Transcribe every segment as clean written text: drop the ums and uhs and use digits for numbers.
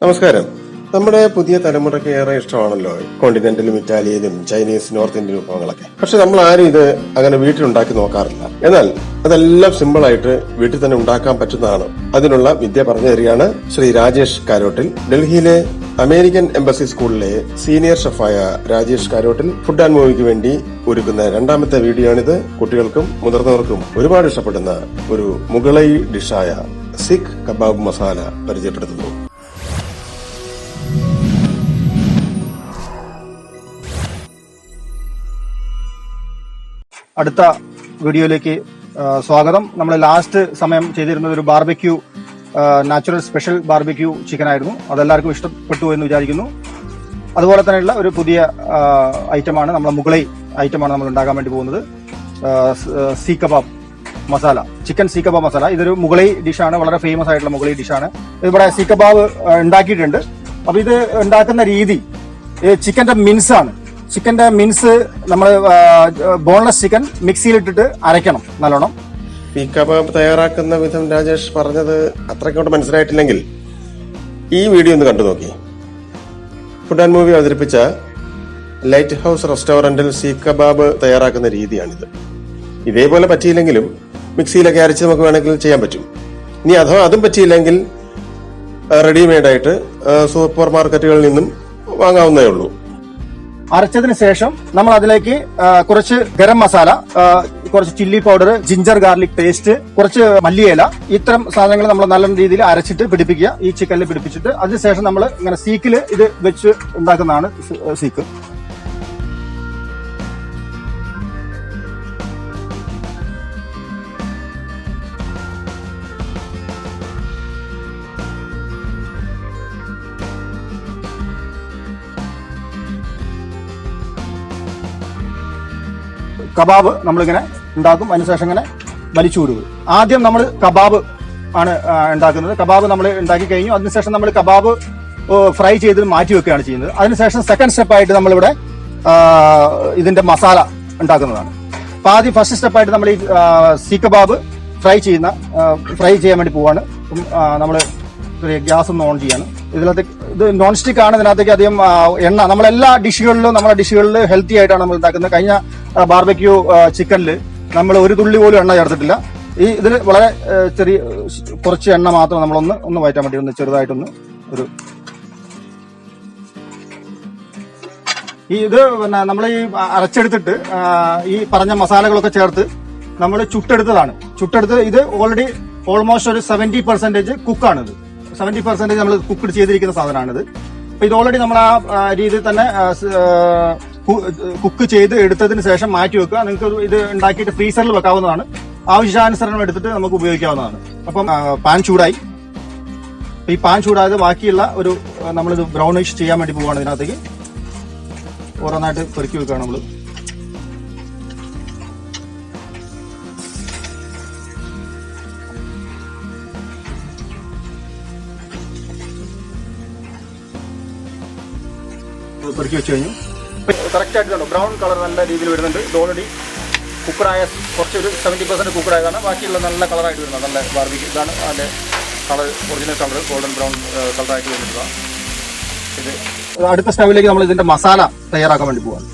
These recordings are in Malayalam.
നമസ്കാരം. നമ്മുടെ പുതിയ തലമുറയ്ക്ക് ഏറെ ഇഷ്ടമാണല്ലോ കോണ്ടിനെന്റലും ഇറ്റാലിയനും ചൈനീസ് നോർത്ത് ഇന്ത്യൻ വിഭവങ്ങളൊക്കെ. പക്ഷെ നമ്മൾ ആരും ഇത് അങ്ങനെ വീട്ടിലുണ്ടാക്കി നോക്കാറില്ല. എന്നാൽ അതെല്ലാം സിമ്പിൾ ആയിട്ട് വീട്ടിൽ തന്നെ ഉണ്ടാക്കാൻ പറ്റുന്നതാണ്. അതിനുള്ള വിദ്യ പറഞ്ഞു തരികയാണ് ശ്രീ രാജേഷ് കാരോട്ടിൽ. ഡൽഹിയിലെ അമേരിക്കൻ എംബസി സ്കൂളിലെ സീനിയർ ഷെഫായ രാജേഷ് കാരോട്ടിൽ ഫുഡ് ആൻഡ് മൂവിക്ക് വേണ്ടി ഒരുക്കുന്ന രണ്ടാമത്തെ വീഡിയോ ആണിത്. കുട്ടികൾക്കും മുതിർന്നവർക്കും ഒരുപാട് ഇഷ്ടപ്പെടുന്ന ഒരു മുഗളൈ ഡിഷായ സിഖ് കബാബ് മസാല പരിചയപ്പെടുത്തുന്നു. അടുത്ത വീഡിയോയിലേക്ക് സ്വാഗതം. നമ്മൾ ലാസ്റ്റ് സമയം ചെയ്തിരുന്നത് ഒരു barbecue, natural special barbecue chicken ആയിരുന്നു. അതെല്ലാവർക്കും ഇഷ്ടപ്പെട്ടു എന്ന് വിചാരിക്കുന്നു. അതുപോലെ തന്നെയുള്ള ഒരു പുതിയ ഐറ്റമാണ്, നമ്മളെ മുഗളൈ ഐറ്റമാണ് നമ്മൾ ഉണ്ടാക്കാൻ വേണ്ടി പോകുന്നത്. സീ കബാബ് മസാല, ചിക്കൻ സീ കബാബ് മസാല. ഇതൊരു മുഗളൈ ഡിഷാണ്, വളരെ ഫേമസ് ആയിട്ടുള്ള മുഗളൈ ഡിഷാണ്. ഇവിടെ സീ കബാബ് ഉണ്ടാക്കിയിട്ടുണ്ട്. അപ്പൊ ഇത് ഉണ്ടാക്കുന്ന രീതി, ചിക്കന്റെ മിൻസാണ്. ചിക്കന്റെ മിൻസ് നമ്മൾ ബോൺലെസ് ചിക്കൻ മിക്സിയിലിട്ടിട്ട് അരയ്ക്കണം നല്ലോണം. ഈ കബാബ് തയ്യാറാക്കുന്ന വിധം രാജേഷ് പറഞ്ഞത് അത്രയ്ക്കോട്ട് മനസ്സിലായിട്ടില്ലെങ്കിൽ ഈ വീഡിയോ ഒന്ന് കണ്ടു നോക്കി. ഫുഡ് ആൻഡ് മൂവി അവതരിപ്പിച്ച ലൈറ്റ് ഹൗസ് റെസ്റ്റോറന്റിൽ സീ കബാബ് തയ്യാറാക്കുന്ന രീതിയാണിത്. ഇതേപോലെ പറ്റിയില്ലെങ്കിലും മിക്സിയിലൊക്കെ അരച്ച് നമുക്ക് വേണമെങ്കിൽ ചെയ്യാൻ പറ്റും. ഇനി അഥവാ അതും പറ്റിയില്ലെങ്കിൽ റെഡിമെയ്ഡായിട്ട് സൂപ്പർ മാർക്കറ്റുകളിൽ നിന്നും വാങ്ങാവുന്നതേ ഉള്ളൂ. അരച്ചതിന് ശേഷം നമ്മൾ അതിലേക്ക് കുറച്ച് ഗരം മസാല, കുറച്ച് chilli powder, ginger garlic paste, കുറച്ച് മല്ലിയില, ഇത്തരം സാധനങ്ങൾ നമ്മൾ നല്ല രീതിയിൽ അരച്ചിട്ട് പിടിപ്പിക്കുക. ഈ ചിക്കനിൽ പിടിപ്പിച്ചിട്ട് അതിനുശേഷം നമ്മൾ ഇങ്ങനെ സീക്കിൽ ഇത് വെച്ച് ഉണ്ടാക്കുന്നതാണ് സീക്ക്. കബാബ് നമ്മളിങ്ങനെ ഉണ്ടാക്കും. അതിനുശേഷം ഇങ്ങനെ വലിച്ചു വിടുക. ആദ്യം നമ്മൾ കബാബ് ആണ് ഉണ്ടാക്കുന്നത്. കബാബ് നമ്മൾ ഉണ്ടാക്കി കഴിഞ്ഞു. അതിനുശേഷം നമ്മൾ കബാബ് ഫ്രൈ ചെയ്ത് മാറ്റി വെക്കുകയാണ് ചെയ്യുന്നത്. അതിനുശേഷം സെക്കൻഡ് സ്റ്റെപ്പായിട്ട് നമ്മളിവിടെ ഇതിന്റെ മസാല ഉണ്ടാക്കുന്നതാണ്. അപ്പൊ ആദ്യം ഫസ്റ്റ് സ്റ്റെപ്പായിട്ട് നമ്മൾ ഈ സീ കബാബ് ഫ്രൈ ചെയ്യാൻ വേണ്ടി പോവാണ്. നമ്മൾ ഗ്യാസ് ഒന്ന് ഓൺ ചെയ്യാണ്. ഇത് നോൺ സ്റ്റിക്ക് ആണ്. ഇതിനകത്തേക്ക് അധികം എണ്ണ, നമ്മളെല്ലാ നമ്മുടെ ഡിഷുകളിൽ ഹെൽത്തി ആയിട്ടാണ് നമ്മൾ ഉണ്ടാക്കുന്നത്. കഴിഞ്ഞ ബാർബിക്യൂ ചിക്കനിൽ നമ്മൾ ഒരു തുള്ളി പോലും എണ്ണ ചേർത്തിട്ടില്ല. ഇതിൽ വളരെ കുറച്ച് എണ്ണ മാത്രം നമ്മളൊന്ന് വയറ്റാൻ വേണ്ടി ഒന്ന് ചെറുതായിട്ടൊന്ന് ഇത് പിന്നെ നമ്മൾ ഈ അരച്ചെടുത്തിട്ട് ഈ പറഞ്ഞ മസാലകളൊക്കെ ചേർത്ത് നമ്മൾ ചുട്ടെടുത്ത് ഇത് ഓൾറെഡി ഓൾമോസ്റ്റ് ഒരു 70% കുക്കാണിത്. 70% നമ്മൾ കുക്ക്ഡ് ചെയ്തിരിക്കുന്ന സാധനമാണിത്. അപ്പൊ ഇത് ഓൾറെഡി നമ്മൾ ആ രീതിയിൽ തന്നെ കുക്ക് ചെയ്ത് എടുത്തതിന് ശേഷം മാറ്റി വെക്കുക. നിങ്ങൾക്ക് ഇത് ഉണ്ടാക്കിയിട്ട് ഫ്രീസറിൽ വെക്കാവുന്നതാണ്. ആവശ്യാനുസരണം എടുത്തിട്ട് നമുക്ക് ഉപയോഗിക്കാവുന്നതാണ്. അപ്പം പാൻ ചൂടായി. ഈ പാൻ ചൂടായത് ബാക്കിയുള്ള നമ്മളിത് ബ്രൗണിഷ് ചെയ്യാൻ വേണ്ടി പോവുകയാണ്. ഇതിനകത്തേക്ക് ഓരോന്നായിട്ട് പെറുക്കി വെക്കുകയാണ് നമ്മൾ. പെറുക്കി വെച്ച് കഴിഞ്ഞു. കറക്റ്റ് ആയിട്ട് കണ്ടോ, ബ്രൗൺ കളർ നല്ല രീതിയിൽ വരുന്നുണ്ട്. ഇത് ഓൾറെഡി കുക്കറായ, കുറച്ചൊരു 70% കുക്കറായതാണ്. ബാക്കിയുള്ള നല്ല കളറായിട്ട് വരുന്നത്, നല്ല ബാർബിക്യൂ. ഇതാണ് അതിൻ്റെ colour, original colour, golden brown കളറായിട്ട് വരുന്നതാണ്. ഇത് അടുത്ത സ്റ്റവിലേക്ക് നമ്മൾ ഇതിൻ്റെ മസാല തയ്യാറാക്കാൻ വേണ്ടി പോവാണ്.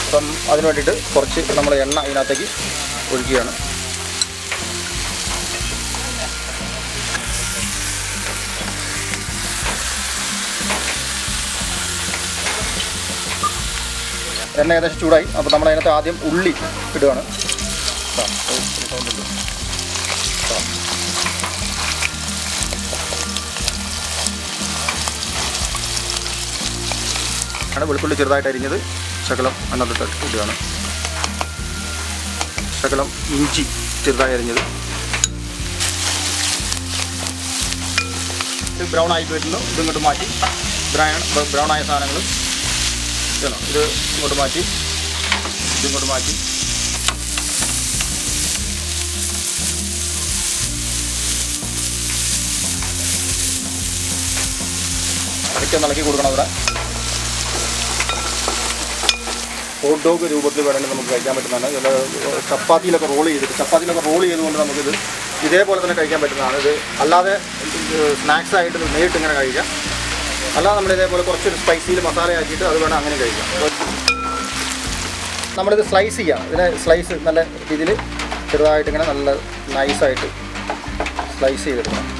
അപ്പം അതിന് വേണ്ടിയിട്ട് കുറച്ച് നമ്മൾ എണ്ണ ഇതിനകത്തേക്ക് ഒഴിക്കുകയാണ്. എണ്ണ ഏകദേശം ചൂടായി. അപ്പോൾ നമ്മൾ അതിനകത്ത് ആദ്യം ഉള്ളി ഇടുകയാണ്. വെളുത്തുള്ളി ചെറുതായിട്ട് അരിഞ്ഞത് ശകലം അതിനകത്ത് ഇടുകയാണ്. ശകലം ഇഞ്ചി ചെറുതായി അരിഞ്ഞത്. ഇത് ബ്രൗൺ ആയിട്ട് വരുന്നു. ഇത് ഇങ്ങോട്ട് മാറ്റി ബ്രൗൺ ആയ സാധനങ്ങൾ ഇത് ഇങ്ങോട്ട് മാറ്റി ഇളക്കി കൊടുക്കണം. ഇവിടെ ഹോട്ട് ഡോഗ് രൂപത്തിൽ വേണമെങ്കിൽ നമുക്ക് കഴിക്കാൻ പറ്റുന്നതാണ്. ചില ചപ്പാത്തിയിലൊക്കെ റോൾ ചെയ്തുകൊണ്ട് നമുക്കിത് ഇതേപോലെ തന്നെ കഴിക്കാൻ പറ്റുന്നതാണ്. ഇത് അല്ലാതെ സ്നാക്സ് ആയിട്ട് നേരിട്ട് ഇങ്ങനെ കഴിക്കാം. അല്ലാതെ നമ്മൾ ഇതേപോലെ കുറച്ചൊരു സ്പൈസിയിൽ മസാല ആക്കിയിട്ട് അത് വേണം അങ്ങനെ കഴിക്കാം. നമ്മളിത് സ്ലൈസ് ചെയ്യണം. ഇതിനെ സ്ലൈസ് നല്ല രീതിയിൽ ചെറുതായിട്ട് ഇങ്ങനെ നല്ല നൈസായിട്ട് സ്ലൈസ് ചെയ്തെടുക്കണം.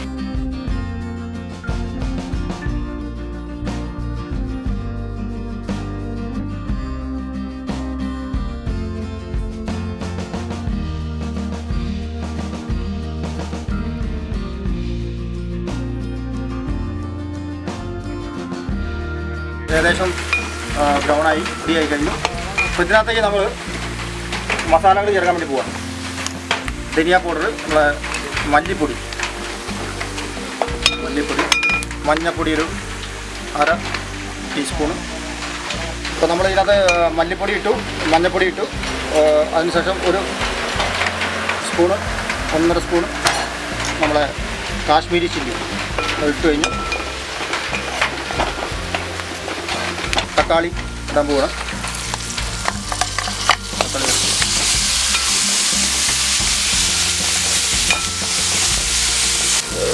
ഏകദേശം ബ്രൗണായി റെഡിയായി കഴിഞ്ഞു. അപ്പോൾ ഇതിനകത്തേക്ക് നമ്മൾ മസാലകൾ ചേർക്കാൻ വേണ്ടി പോവാം. ധനിയ പൗഡർ, നമ്മളെ മല്ലിപ്പൊടി, മഞ്ഞൾപ്പൊടി ഒരു 1/2 ടീസ്പൂണ്. അപ്പോൾ നമ്മൾ ഇതിനകത്ത് മല്ലിപ്പൊടി ഇട്ടു, മഞ്ഞൾപ്പൊടി ഇട്ടു. അതിനുശേഷം ഒരു സ്പൂണ് 1.5 സ്പൂണ് നമ്മളെ കാശ്മീരി ചില്ലി ഇട്ട് കഴിഞ്ഞു. തക്കാളി ഇടാൻ പോവുകയാണ്. തക്കാളി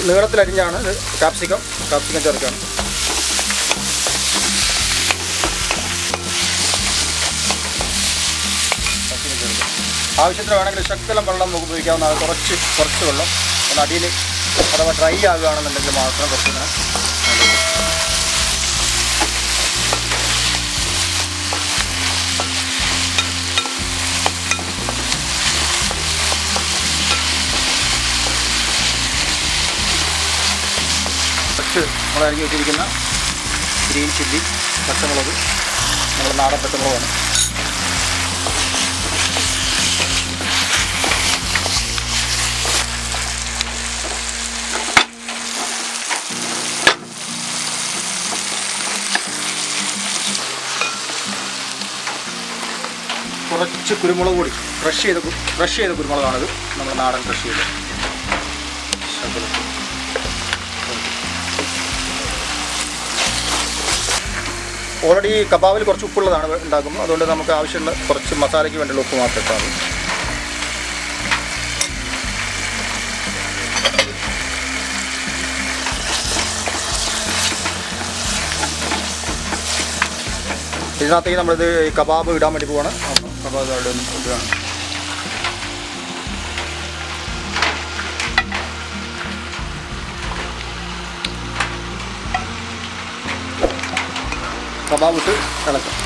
നീളത്തിലരിഞ്ഞാണ് ഇത്. കാപ്സിക്കം ചേർക്കുകയാണ്. ആവശ്യത്തിന് വേണമെങ്കിൽ ശകലം വെള്ളം നമുക്ക് ഉപയോഗിക്കാവുന്നതാണ്. കുറച്ച് വെള്ളം ഒന്ന് അടിയിൽ അഥവാ ഡ്രൈ ആകുകയാണെന്നുണ്ടെങ്കിൽ മാത്രം കുറച്ച് നമ്മൾ അരിഞ്ഞ് വെച്ചിരിക്കുന്ന ഗ്രീൻ ചില്ലി, പച്ചമുളക്, നമ്മുടെ നാടൻ പച്ചമുളകാണ്. കുറച്ച് കുരുമുളക് പൊടി, ക്രഷ് ചെയ്ത കുരുമുളകാണിത്. നമ്മുടെ നാടൻ ക്രഷ് ചെയ്ത് ഓൾറെഡി കബാബിൽ കുറച്ച് ഉപ്പുള്ളതാണ് ഉണ്ടാക്കുമ്പോൾ. അതുകൊണ്ട് നമുക്ക് ആവശ്യമുള്ള കുറച്ച് മസാലയ്ക്ക് വേണ്ടിയുള്ള ഉപ്പ് മാത്രം ഇട്ടാൽ മതി. ഇതിനകത്തേക്ക് നമ്മളിത് കബാബ് ഇടാൻ വേണ്ടി പോവാണ്. കബാബ് ഇടുകയാണ്. കബാബ് ഇട്ട് ഇളക്കാം.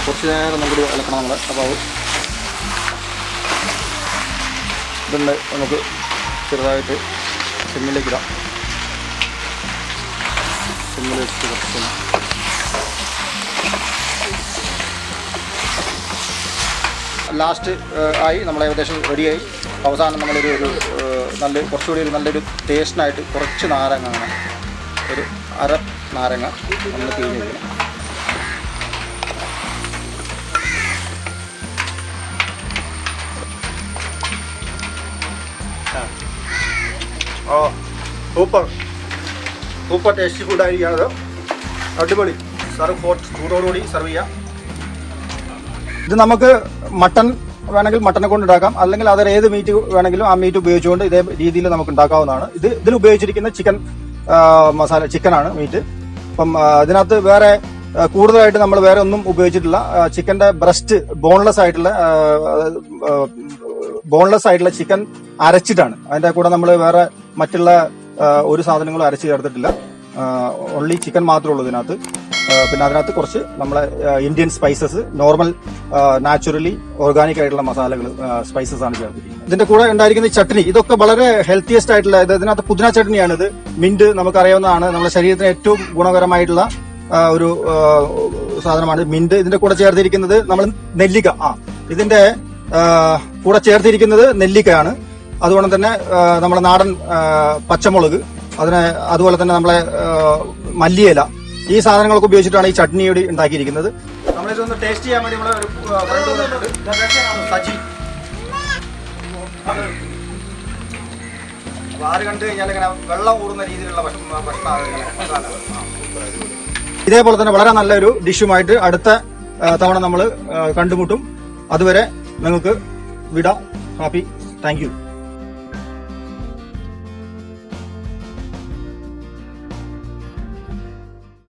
കുറച്ച് നേരം നമുക്ക് ഇളക്കണം. നമ്മുടെ കബാബ് ഇതുണ്ട്. നമുക്ക് ചെറുതായിട്ട് സിമ്മിലേക്ക് ഇടാം. സിമ്മിൽ വെച്ചിട്ട് കുറച്ച് ലാസ്റ്റ് ആയി. നമ്മൾ ഏകദേശം റെഡിയായി. അവസാനം നമ്മളൊരു കുറച്ചുകൂടി നല്ലൊരു ടേസ്റ്റിനായിട്ട് കുറച്ച് നാരങ്ങ, അങ്ങനെ ഒരു 1/2 നാരങ്ങ നമ്മൾ പിഴിഞ്ഞ് വയ്ക്കണം. സൂപ്പർ ടേസ്റ്റി ഫുഡായിരിക്കുകയാണത്. അടിപൊളി. ചൂടോടുകൂടി സർവ് ചെയ്യാം. ഇത് നമുക്ക് മട്ടൺ വേണമെങ്കിൽ മട്ടനെ കൊണ്ട് ഉണ്ടാക്കാം. അല്ലെങ്കിൽ അതർ ഏത് മീറ്റ് വേണമെങ്കിലും ആ മീറ്റ് ഉപയോഗിച്ചുകൊണ്ട് ഇതേ രീതിയിൽ നമുക്ക് ഉണ്ടാക്കാവുന്നതാണ്. ഇതിൽ ഉപയോഗിച്ചിരിക്കുന്ന ചിക്കനാണ് മീറ്റ്. അപ്പം ഇതിനകത്ത് വേറെ കൂടുതലായിട്ട് നമ്മൾ വേറെ ഒന്നും ഉപയോഗിച്ചിട്ടില്ല. ചിക്കന്റെ ബ്രസ്റ്റ് ബോൺലെസ് ആയിട്ടുള്ള ചിക്കൻ അരച്ചിട്ടാണ്. അതിന്റെ കൂടെ നമ്മൾ വേറെ മറ്റുള്ള ഒരു സാധനങ്ങളും അരച്ച് ചേർത്തിട്ടില്ല. ഓൺലി ചിക്കൻ മാത്രമേ ഉള്ളൂ ഇതിനകത്ത്. പിന്നെ അതിനകത്ത് കുറച്ച് നമ്മളെ Indian spices, normal naturally organic ആയിട്ടുള്ള മസാലകൾ, സ്പൈസസ് ആണ് ചേർത്തിരിക്കുന്നത്. ഇതിന്റെ കൂടെ ഉണ്ടായിരിക്കുന്ന ചട്നി, ഇതൊക്കെ വളരെ ഹെൽത്തിയസ്റ്റ് ആയിട്ടുള്ള, ഇതിനകത്ത് പുതിന ചട്നിയാണ്. ഇത് മിന്റ് നമുക്കറിയാവുന്നതാണ്, നമ്മുടെ ശരീരത്തിന് ഏറ്റവും ഗുണകരമായിട്ടുള്ള ഒരു സാധനമാണ് മിന്റ്. ഇതിന്റെ കൂടെ ചേർത്തിരിക്കുന്നത് നമ്മൾ നെല്ലിക്ക. ഇതിന്റെ കൂടെ ചേർത്തിരിക്കുന്നത് നെല്ലിക്കയാണ്. അതുപോലെ തന്നെ നമ്മുടെ നാടൻ പച്ചമുളക്, അതുപോലെ തന്നെ നമ്മളെ മല്ലിയില, ഈ സാധനങ്ങളൊക്കെ ഉപയോഗിച്ചിട്ടാണ് ഈ ചട്നി ഉണ്ടാക്കിയിരിക്കുന്നത്. നമ്മളിതൊന്ന് ടേസ്റ്റ് ചെയ്യാൻ വേണ്ടി നമ്മളെ ഒരു സജി അപ്പൊ ആര് കണ്ടു കഴിഞ്ഞാൽ ഇങ്ങനെ വെള്ളം കൂടുന്ന രീതിയിലുള്ള ഭക്ഷണം. ഇതേപോലെ തന്നെ വളരെ നല്ലൊരു ഡിഷുമായിട്ട് അടുത്ത തവണ നമ്മൾ കണ്ടുമുട്ടും. അതുവരെ നിങ്ങൾക്ക് വിട. ഹാപ്പി. Thank you.